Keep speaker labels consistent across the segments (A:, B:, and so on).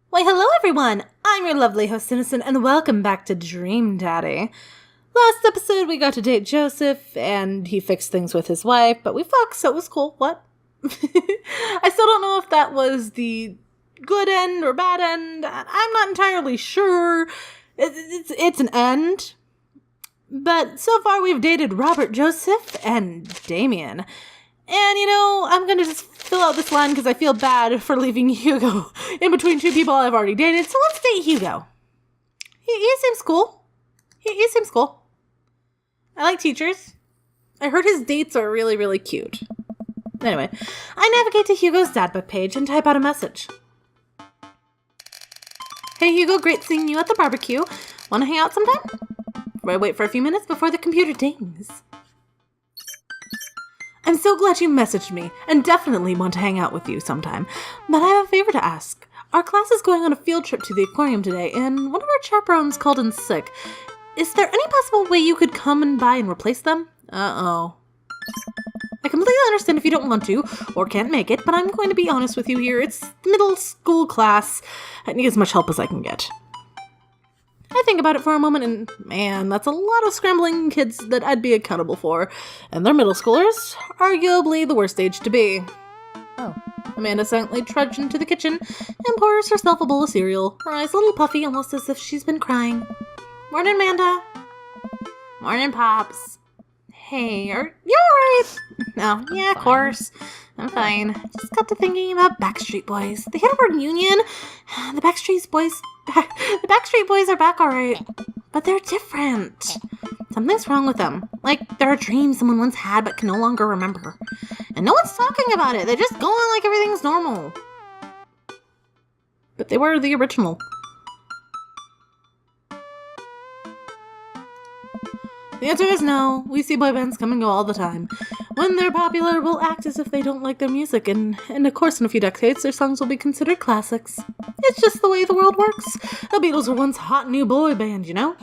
A: Why, hello everyone! I'm your lovely host Innocent, and welcome back to Dream Daddy. Last episode we got to date Joseph, and he fixed things with his wife, but we fucked, so it was cool. What? I still don't know if that was the good end or bad end. I'm not entirely sure. It's an end. But so far we've dated Robert, Joseph, and Damien. And, I'm going to just fill out this line because I feel bad for leaving Hugo in between two people I've already dated. So let's date Hugo. He seems cool. He seems cool. I like teachers. I heard his dates are really, really cute. Anyway, I navigate to Hugo's Dadbook page and type out a message. Hey Hugo, great seeing you at the barbecue. Want to hang out sometime? I wait for a few minutes before the computer dings. I'm so glad you messaged me, and definitely want to hang out with you sometime. But I have a favor to ask. Our class is going on a field trip to the aquarium today, and one of our chaperones called in sick. Is there any possible way you could come and by and replace them? Uh-oh. I completely understand if you don't want to, or can't make it, but I'm going to be honest with you here. It's middle school class. I need as much help as I can get. I think about it for a moment, and man, that's a lot of scrambling kids that I'd be accountable for. And they're middle schoolers, arguably the worst age to be. Oh. Amanda silently trudged into the kitchen and pours herself a bowl of cereal, her eyes a little puffy, almost as if she's been crying. Morning, Amanda. Morning, Pops. Hey, are you alright? No, yeah, of course. I'm fine. Just got to thinking about Backstreet Boys. They had a reunion. The Backstreet Boys are back alright. But they're different. Something's wrong with them. Like, they're a dream someone once had but can no longer remember. And no one's talking about it. They're just going like everything's normal. But they were the original. The answer is no. We see boy bands come and go all the time. When they're popular, we'll act as if they don't like their music, and of course in a few decades, their songs will be considered classics. It's just the way the world works. The Beatles were once hot new boy band, you know?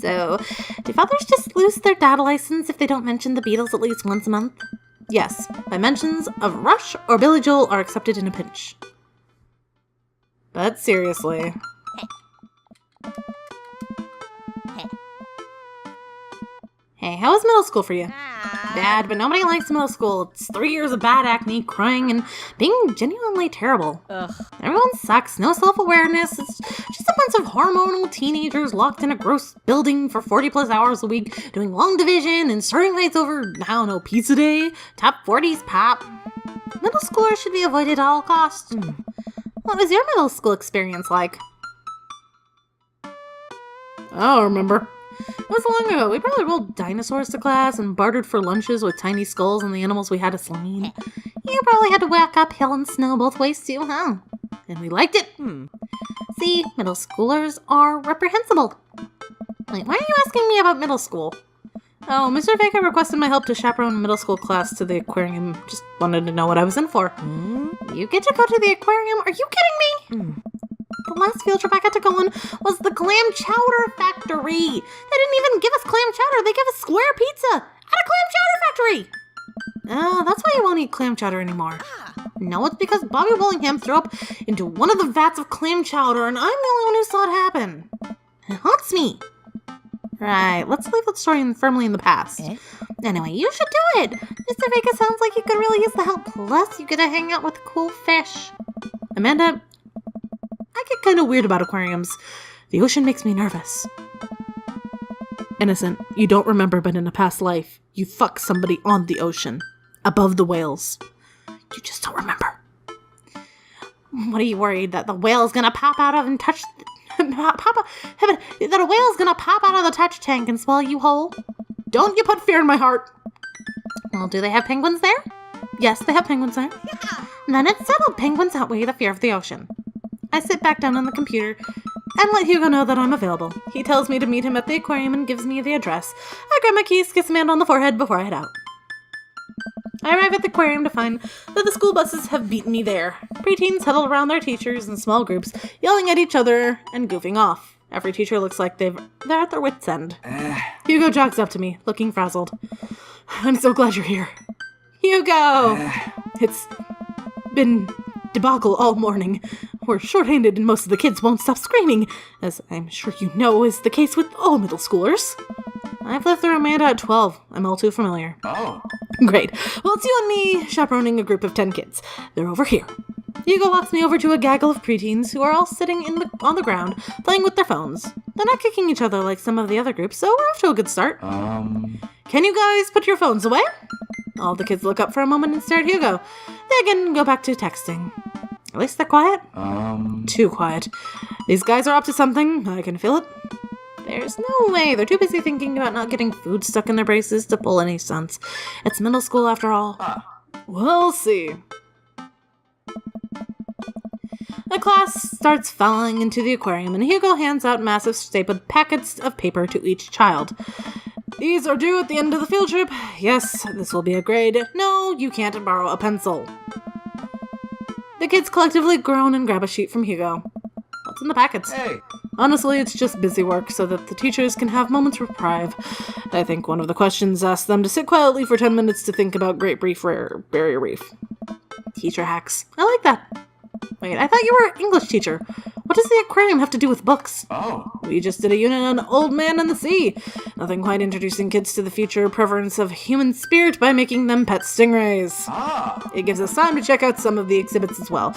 A: So, do fathers just lose their data license if they don't mention the Beatles at least once a month? Yes, by mentions of Rush or Billy Joel are accepted in a pinch. But seriously... Hey, how was middle school for you? Bad, but nobody likes middle school. It's 3 years of bad acne, crying, and being genuinely terrible. Ugh. Everyone sucks, no self-awareness. It's just a bunch of hormonal teenagers locked in a gross building for 40 plus hours a week, doing long division and starting fights over, I don't know, pizza day, top 40s pop. Middle schoolers should be avoided at all costs. What was your middle school experience like? I don't remember. It was long ago. We probably rolled dinosaurs to class and bartered for lunches with tiny skulls and the animals we had to slain. You probably had to whack uphill and snow both ways too, huh? And we liked it. See, middle schoolers are reprehensible. Wait, why are you asking me about middle school? Oh, Mr. Vega requested my help to chaperone a middle school class to the aquarium. Just wanted to know what I was in for. You get to go to the aquarium? Are you kidding me? The last field trip I got to go on was the clam chowder factory. They didn't even give us clam chowder. They gave us square pizza at a clam chowder factory. Oh, that's why you won't eat clam chowder anymore. No, it's because Bobby Willingham threw up into one of the vats of clam chowder, and I'm the only one who saw it happen. It haunts me. Right, let's leave that story firmly in the past. Anyway, you should do it. Mr. Vega sounds like you could really use the help. Plus, you get to hang out with cool fish. Amanda... I get kind of weird about aquariums. The ocean makes me nervous. Innocent, you don't remember, but in a past life, you fucked somebody on the ocean, above the whales. You just don't remember. What are you worried, that the whale's gonna pop out of and touch... that a whale's gonna pop out of the touch tank and swallow you whole? Don't you put fear in my heart. Well, do they have penguins there? Yes, they have penguins there. Then it's settled. Penguins outweigh the fear of the ocean. I sit back down on the computer and let Hugo know that I'm available. He tells me to meet him at the aquarium and gives me the address. I grab my keys, kiss Amanda on the forehead before I head out. I arrive at the aquarium to find that the school buses have beaten me there. Preteens huddle around their teachers in small groups, yelling at each other and goofing off. Every teacher looks like they're at their wits' end. Hugo jogs up to me, looking frazzled. I'm so glad you're here. Hugo! It's been debacle all morning. we're short-handed and most of the kids won't stop screaming, as I'm sure you know is the case with all middle schoolers. I've lived through Amanda at 12. I'm all too familiar.
B: Oh.
A: Great. Well, it's you and me chaperoning a group of 10 kids. They're over here. Hugo walks me over to a gaggle of preteens who are all sitting on the ground, playing with their phones. They're not kicking each other like some of the other groups, so we're off to a good start. Can you guys put your phones away? All the kids look up for a moment and stare at Hugo. They again go back to texting. At least they're quiet. Too quiet. These guys are up to something. I can feel it. There's no way. They're too busy thinking about not getting food stuck in their braces to pull any stunts. It's middle school after all. We'll see. The class starts falling into the aquarium, and Hugo hands out massive stapled packets of paper to each child. These are due at the end of the field trip. Yes, this will be a grade. No, you can't borrow a pencil. The kids collectively groan and grab a sheet from Hugo. What's in the packets?
B: Hey.
A: Honestly, it's just busy work so that the teachers can have moments of reprieve. I think one of the questions asks them to sit quietly for 10 minutes to think about Great Barrier Reef. Teacher hacks. I like that. Wait, I thought you were an English teacher. What does the aquarium have to do with books? We just did a unit on Old Man and the Sea. Nothing quite introducing kids to the future prevalence of human spirit by making them pet stingrays. It gives us time to check out some of the exhibits as well.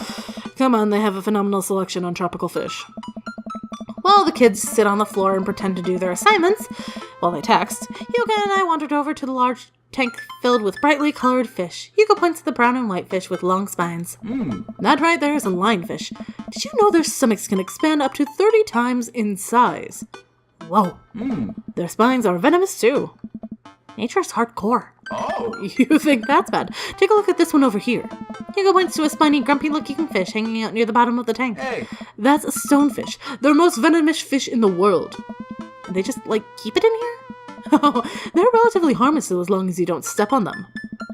A: Come on, they have a phenomenal selection on tropical fish. While the kids sit on the floor and pretend to do their assignments, while they text, Hugo and I wandered over to the large tank filled with brightly colored fish. Hugo points to the brown and white fish with long spines. That right there is a lionfish. Did you know their stomachs can expand up to 30 times in size? Whoa. Their spines are venomous too. Nature's hardcore. You think that's bad? Take a look at this one over here. Hugo points to a spiny, grumpy-looking fish hanging out near the bottom of the tank.
B: Hey.
A: That's a stonefish. The most venomous fish in the world. And they just, keep it in here? Oh, they're relatively harmless as long as you don't step on them.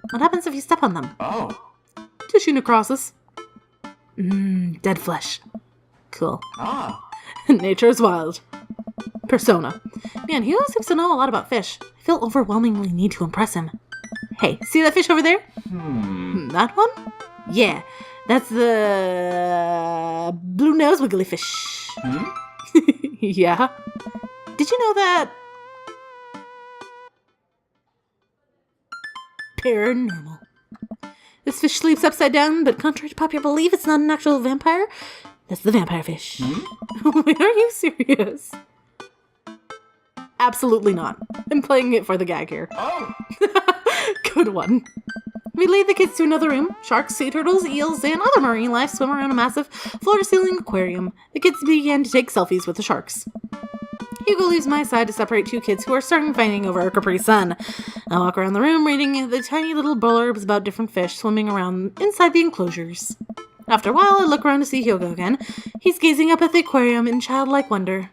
A: What happens if you step on them? Tissue necrosis. Dead flesh. Cool. Nature's wild. Persona. Man, Hugo seems to know a lot about fish. I feel overwhelmingly need to impress him. Hey, see that fish over there? That one? Yeah, that's the blue nose wiggly fish. Yeah. Did you know that? Paranormal. This fish sleeps upside down, but contrary to popular belief, it's not an actual vampire. That's the vampire fish. Wait, are you serious? Absolutely not. I'm playing it for the gag here. Good one. We lead the kids to another room. Sharks, sea turtles, eels, and other marine life swim around a massive floor-to-ceiling aquarium. The kids begin to take selfies with the sharks. Hugo leaves my side to separate two kids who are starting fighting over a Capri Sun. I walk around the room reading the tiny little blurbs about different fish swimming around inside the enclosures. After a while, I look around to see Hugo again. He's gazing up at the aquarium in childlike wonder.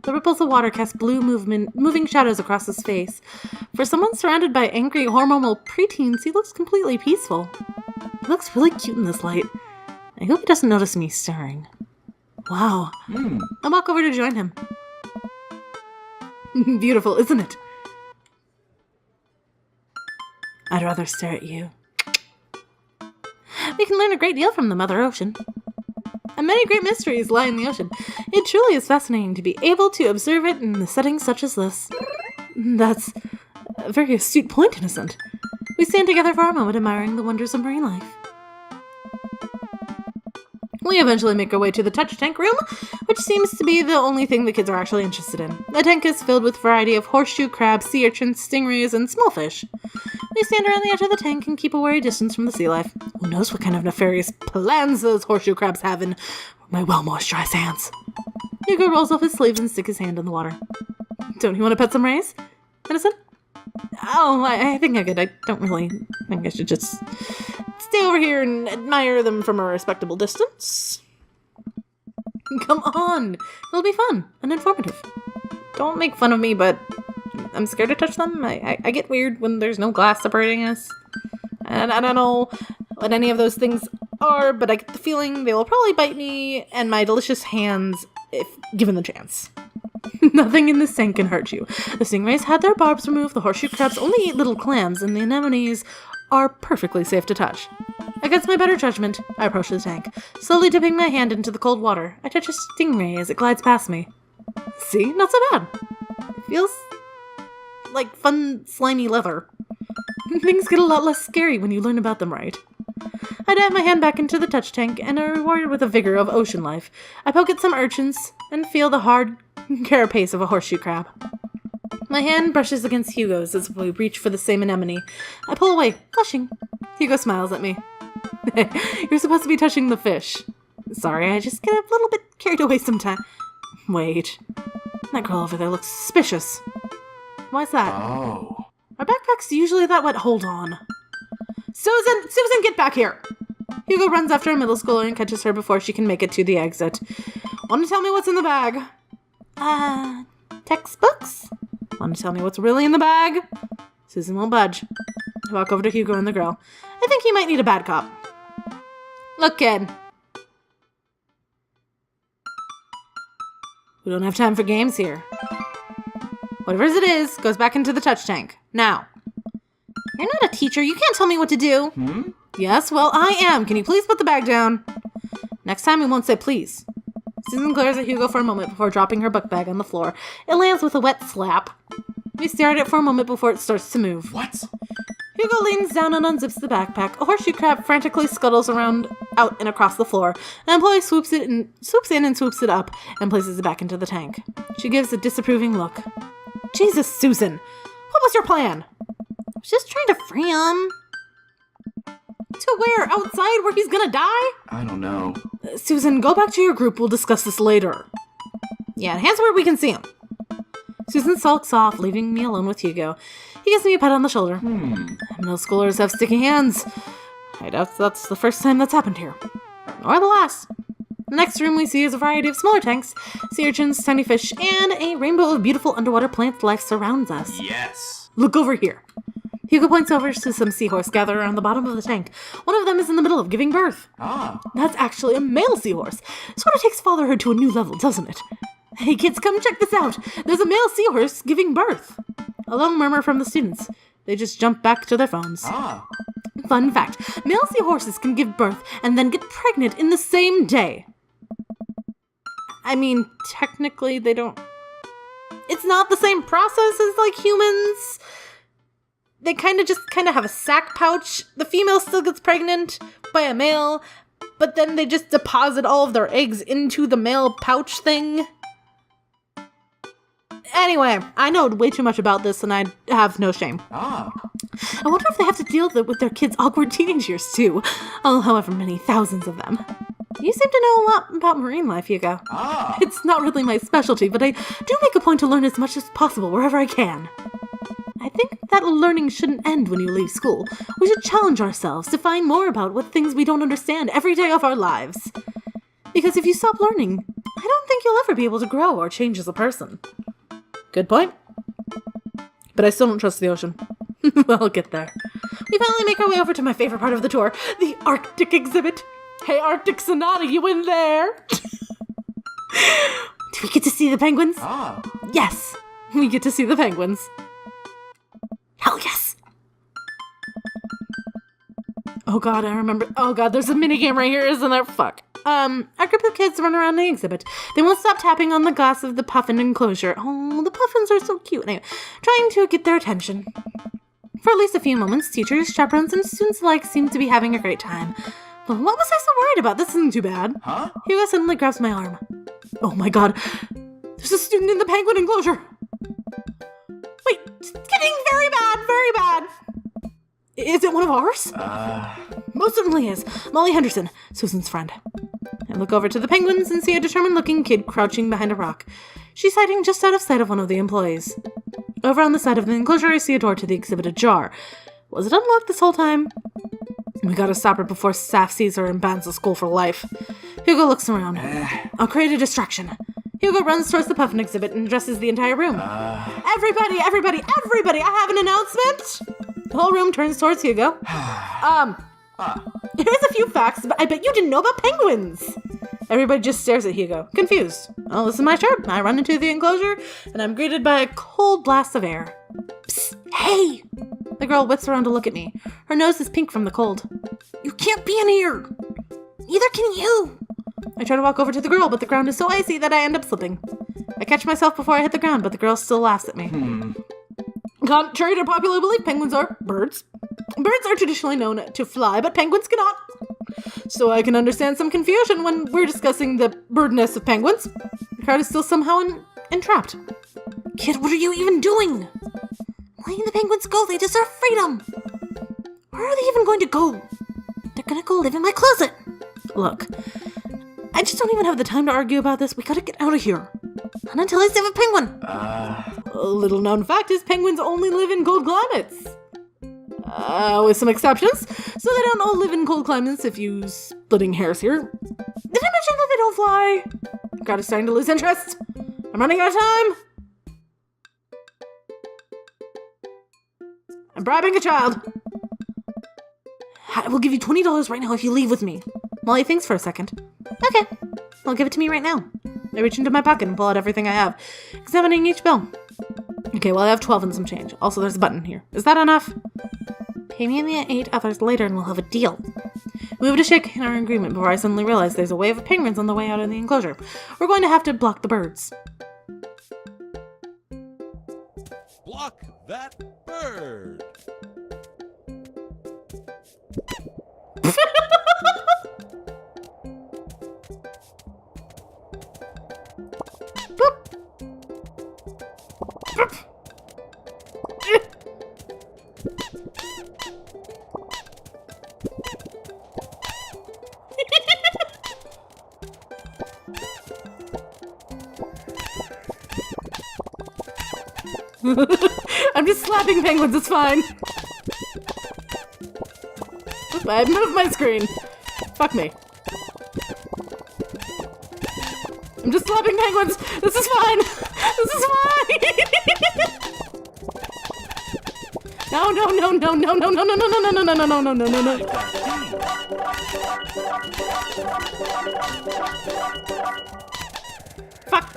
A: The ripples of water cast blue moving shadows across his face. For someone surrounded by angry hormonal preteens, he looks completely peaceful. He looks really cute in this light. I hope he doesn't notice me staring. Wow. I walk over to join him. Beautiful, isn't it? I'd rather stare at you. We can learn a great deal from the Mother Ocean. And many great mysteries lie in the ocean. It truly is fascinating to be able to observe it in a setting such as this. That's a very astute point, Innocent. We stand together for a moment admiring the wonders of marine life. We eventually make our way to the touch tank room, which seems to be the only thing the kids are actually interested in. The tank is filled with a variety of horseshoe crabs, sea urchins, stingrays, and small fish. We stand around the edge of the tank and keep a wary distance from the sea life. Who knows what kind of nefarious plans those horseshoe crabs have in my well-moisturized hands. Hugo rolls off his sleeves and sticks his hand in the water. Don't you want to pet some rays, Innocent? Oh, I think I'm good. I don't really think I should just stay over here and admire them from a respectable distance. Come on. It'll be fun and informative. Don't make fun of me, but I'm scared to touch them. I get weird when there's no glass separating us. And I don't know what any of those things are, but I get the feeling they will probably bite me and my delicious hands if given the chance. Nothing in this tank can hurt you. The stingrays had their barbs removed, the horseshoe crabs only eat little clams, and the anemones are perfectly safe to touch. Against my better judgment, I approach the tank. Slowly dipping my hand into the cold water, I touch a stingray as it glides past me. See? Not so bad. It feels like fun, slimy leather. Things get a lot less scary when you learn about them right. I dive my hand back into the touch tank and are rewarded with the vigor of ocean life. I poke at some urchins and feel the hard carapace of a horseshoe crab. My hand brushes against Hugo's as we reach for the same anemone. I pull away, blushing. Hugo smiles at me. You're supposed to be touching the fish. Sorry, I just get a little bit carried away sometimes. Wait. That girl over there looks suspicious. Why's that?
B: Oh.
A: Our backpacks usually that wet. Hold on. Susan, get back here! Hugo runs after a middle schooler and catches her before she can make it to the exit. Want to tell me what's in the bag? Textbooks? Want to tell me what's really in the bag? Susan won't budge. I walk over to Hugo and the girl. I think he might need a bad cop. Look, kid. We don't have time for games here. Whatever it is, goes back into the touch tank. Now. You're not a teacher. You can't tell me what to do. Yes, well, I am. Can you please put the bag down? Next time we won't say please. Susan glares at Hugo for a moment before dropping her book bag on the floor. It lands with a wet slap. We stare at it for a moment before it starts to move.
B: What?
A: Hugo leans down and unzips the backpack. A horseshoe crab frantically scuttles around, out and across the floor. An employee swoops in and swoops it up and places it back into the tank. She gives a disapproving look. Jesus, Susan! What was your plan? I was just trying to free him. To where? Outside where he's gonna die?
B: I don't know.
A: Susan, go back to your group. We'll discuss this later. Yeah, hands where we can see him. Susan sulks off, leaving me alone with Hugo. He gives me a pat on the shoulder. Middle schoolers have sticky hands. I doubt that's the first time that's happened here. Or the last. The next room we see is a variety of smaller tanks, sea urchins, tiny fish, and a rainbow of beautiful underwater plant life surrounds us.
B: Yes.
A: Look over here. Hugo points over to some seahorse gathered around the bottom of the tank. One of them is in the middle of giving birth. That's actually a male seahorse. Sort of takes fatherhood to a new level, doesn't it? Hey kids, come check this out. There's a male seahorse giving birth. A long murmur from the students. They just jump back to their phones. Fun fact, male seahorses can give birth and then get pregnant in the same day. I mean, technically they don't... It's not the same process as like humans. They kind of have a sac pouch. The female still gets pregnant by a male, but then they just deposit all of their eggs into the male pouch thing. Anyway, I know way too much about this and I have no shame. I wonder if they have to deal with their kids' awkward teenage years too. Oh, however many thousands of them. You seem to know a lot about marine life, Hugo. It's not really my specialty, but I do make a point to learn as much as possible wherever I can. I think that learning shouldn't end when you leave school. We should challenge ourselves to find more about what things we don't understand every day of our lives. Because if you stop learning, I don't think you'll ever be able to grow or change as a person. Good point. But I still don't trust the ocean. We'll get there. We finally make our way over to my favorite part of the tour, the Arctic exhibit. Hey, Arctic Sonata, you in there? Do we get to see the penguins? Yes, we get to see the penguins. Hell yes! Oh god, I remember. Oh god, there's a minigame right here, isn't there? Fuck. Our group of kids run around the exhibit. They won't stop tapping on the glass of the puffin enclosure. Oh, the puffins are so cute. Anyway, trying to get their attention. For at least a few moments, teachers, chaperones, and students alike seem to be having a great time. But what was I so worried about? This isn't too bad. Hugo suddenly grabs my arm. Oh my god. There's a student in the penguin enclosure. Wait, it's getting very bad, very bad. Is it one of ours? Most certainly is. Molly Henderson, Susan's friend. I look over to the penguins and see a determined-looking kid crouching behind a rock. She's hiding just out of sight of one of the employees. Over on the side of the enclosure, I see a door to the exhibit ajar. Was it unlocked this whole time? We gotta stop her before staff sees her and bans the school for life. Hugo looks around. I'll create a distraction. Hugo runs towards the puffin exhibit and addresses the entire room. Everybody, I have an announcement! The whole room turns towards Hugo. Here's a few facts, but I bet you didn't know about penguins! Everybody just stares at Hugo, confused. Oh, this is my turn. I run into the enclosure, and I'm greeted by a cold blast of air. Psst, hey! The girl whips around to look at me. Her nose is pink from the cold. You can't be in here! Neither can you! I try to walk over to the girl, but the ground is so icy that I end up slipping. I catch myself before I hit the ground, but the girl still laughs at me. Contrary to popular belief, penguins are birds. Birds are traditionally known to fly, but penguins cannot. So I can understand some confusion when we're discussing the birdness of penguins. The crowd is still somehow entrapped. Kid, what are you even doing? Letting the penguins go, they deserve freedom. Where are they even going to go? They're gonna go live in my closet. Look, I just don't even have the time to argue about this. We gotta get out of here. Not until I save a penguin. A little known fact is penguins only live in cold climates. With some exceptions. So they don't all live in cold climates if you splitting hairs here. Did I mention that they don't fly? The crowd is starting to lose interest. I'm running out of time. I'm bribing a child. I will give you $20 right now if you leave with me. Molly thinks for a second. Okay, I'll give it to me right now. I reach into my pocket and pull out everything I have, examining each bill. Okay, well I have 12 and some change. Also, there's a button here. Is that enough? Pay me and the 8 others later and we'll have a deal. We move to shake in our agreement before I suddenly realize there's a wave of penguins on the way out of the enclosure. We're going to have to block the birds.
B: Block that bird!
A: I'm just slapping penguins, it's fine. I moved my screen. Fuck me. I'm just slapping penguins. This is fine. This is fine. No, no, no, no, no, no, no, no, no, no, no, no, no, no, no, no, no. Fuck.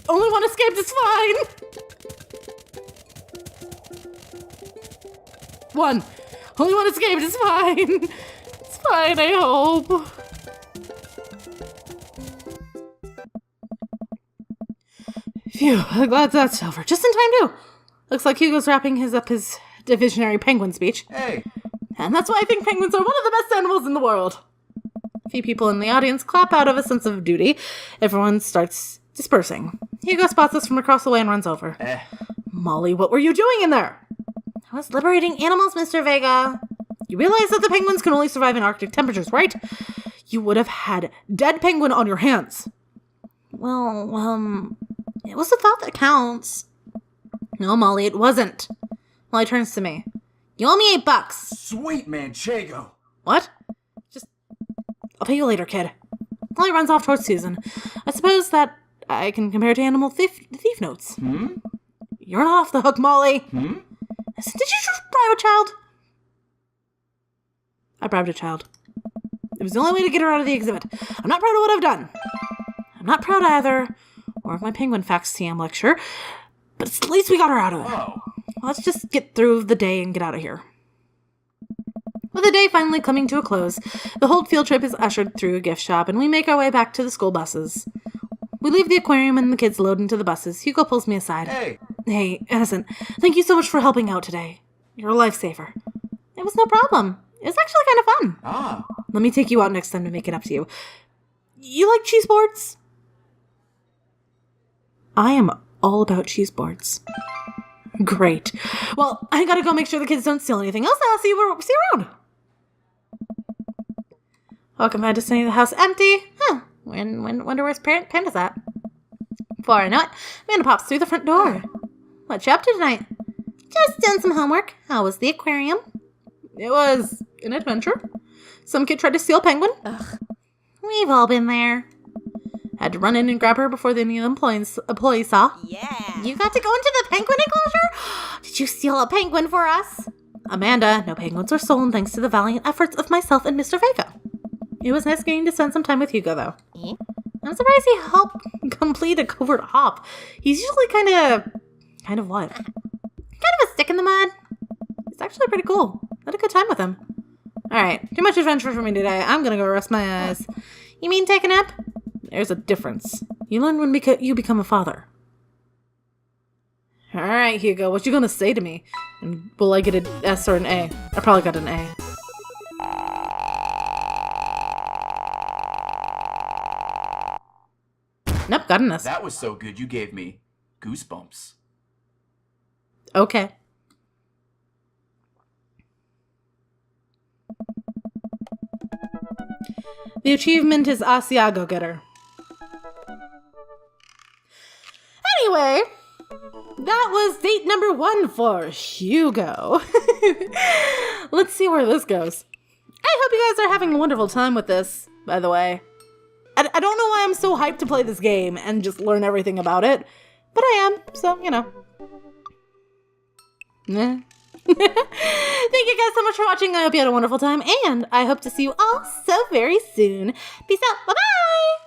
A: Only one escaped, it's fine! One. Only one escaped, it's fine! It's fine, I hope. Phew, I'm glad that's over. Just in time, too. Looks like Hugo's wrapping his divisionary penguin speech.
B: Hey!
A: And that's why I think penguins are one of the best animals in the world. A few people in the audience clap out of a sense of duty. Everyone starts dispersing. Hugo spots us from across the way and runs over. Molly, what were you doing in there? I was liberating animals, Mr. Vega. You realize that the penguins can only survive in Arctic temperatures, right? You would have had dead penguin on your hands. Well, it was the thought that counts. No, Molly, it wasn't. Molly turns to me. You owe me $8.
B: Sweet Manchego!
A: What? I'll pay you later, kid. Molly runs off towards Susan. I suppose that I can compare to animal thief notes. You're not off the hook, Molly. Did you just bribe a child? I bribed a child. It was the only way to get her out of the exhibit. I'm not proud of what I've done. I'm not proud either, or of my penguin facts TM lecture, but at least we got her out of it.
B: Oh.
A: Let's just get through the day and get out of here. With the day finally coming to a close, the whole field trip is ushered through a gift shop, and we make our way back to the school buses. We leave the aquarium and the kids load into the buses. Hugo pulls me aside. Hey, Innocent, thank you so much for helping out today. You're a lifesaver. It was no problem. It was actually kind of fun. Let me take you out next time to make it up to you. You like cheese boards? I am all about cheese boards. Great. Well, I gotta go make sure the kids don't steal anything else. I'll see you around. Welcome back to seeing the house empty. Wonder where's Panda's at. Before I know it, Amanda pops through the front door. What you up to tonight? Just doing some homework. How was the aquarium? It was an adventure. Some kid tried to steal a penguin. Ugh. We've all been there. Had to run in and grab her before any of the employees saw. Yeah. You got to go into the penguin enclosure? Did you steal a penguin for us? Amanda, no penguins were stolen thanks to the valiant efforts of myself and Mr. Vega. It was nice getting to spend some time with Hugo, though. I'm surprised he helped complete a covert hop. He's usually kind of Kind of what? Kind of a stick in the mud. It's actually pretty cool. I had a good time with him. Alright, too much adventure for me today. I'm gonna go rest my eyes. You mean take a nap? There's a difference. You learn when you become a father. Alright, Hugo, what you gonna say to me? And will I get an S or an A? I probably got an A. Nope, got an S.
C: That was so good you gave me goosebumps.
A: Okay. The achievement is Asiago Getter. Anyway, that was date number 1 for Hugo. Let's see where this goes. I hope you guys are having a wonderful time with this, by the way. I don't know why I'm so hyped to play this game and just learn everything about it, but I am, so, you know. Thank you guys so much for watching. I hope you had a wonderful time, and I hope to see you all so very soon. Peace out. Bye-bye!